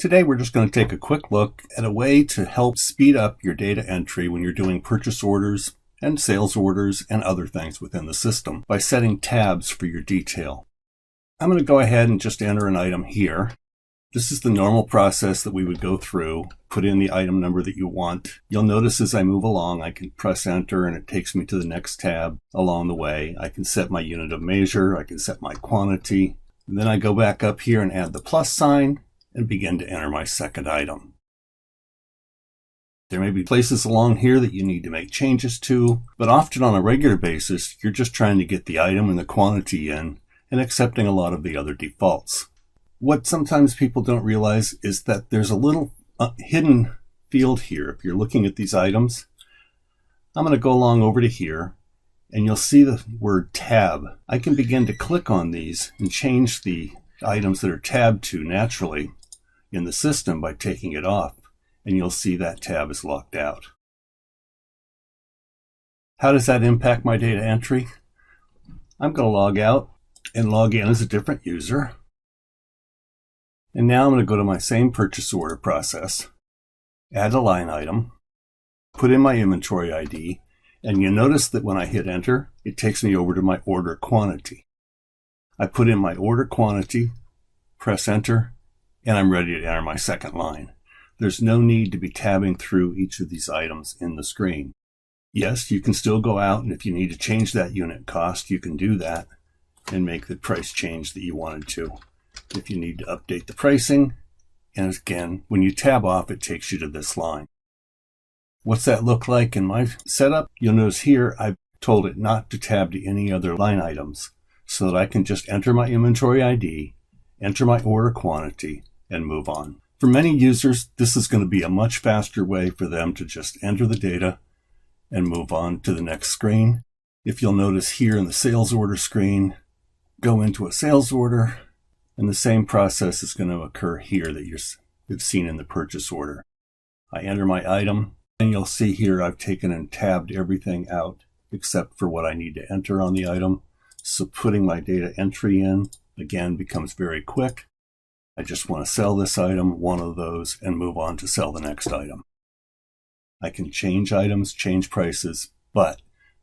Today we're just going to take a quick look at a way to help speed up your data entry when you're doing purchase orders and sales orders and other things within the system by setting tabs for your detail. I'm going to go ahead and just enter an item here. This is the normal process that we would go through. Put in the item number that you want. You'll notice as I move along, I can press enter and it takes me to the next tab along the way. I can set my unit of measure. I can set my quantity. And then I go back up here and add the plus sign and begin to enter my second item. There may be places along here that you need to make changes to, but often on a regular basis, you're just trying to get the item and the quantity in and accepting a lot of the other defaults. What sometimes people don't realize is that there's a little hidden field here. If you're looking at these items, I'm going to go along over to here and you'll see the word tab. I can begin to click on these and change the items that are tabbed to naturally in the system by taking it off, and you'll see that tab is locked out. How does that impact my data entry? I'm going to log out and log in as a different user. And now I'm going to go to my same purchase order process, add a line item, put in my inventory ID, and you notice that when I hit enter, it takes me over to my order quantity. I put in my order quantity, press enter, and I'm ready to enter my second line. There's no need to be tabbing through each of these items in the screen. Yes, you can still go out, and if you need to change that unit cost, you can do that and make the price change that you wanted to. If you need to update the pricing, and again, when you tab off, it takes you to this line. What's that look like in my setup? You'll notice here I've told it not to tab to any other line items so that I can just enter my inventory ID, enter my order quantity, and move on. For many users, this is going to be a much faster way for them to just enter the data and move on to the next screen. If you'll notice here in the sales order screen, go into a sales order, and the same process is going to occur here that you've seen in the purchase order. I enter my item, and you'll see here I've taken and tabbed everything out except for what I need to enter on the item. So putting my data entry in, again, becomes very quick. I just want to sell this item, one of those, and move on to sell the next item. I can change items, change prices, but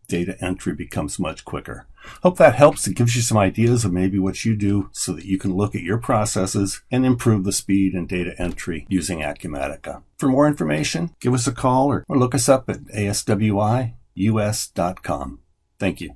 data entry becomes much quicker. Hope that helps and gives you some ideas of maybe what you do so that you can look at your processes and improve the speed and data entry using Acumatica. For more information, give us a call or look us up at aswius.com. Thank you.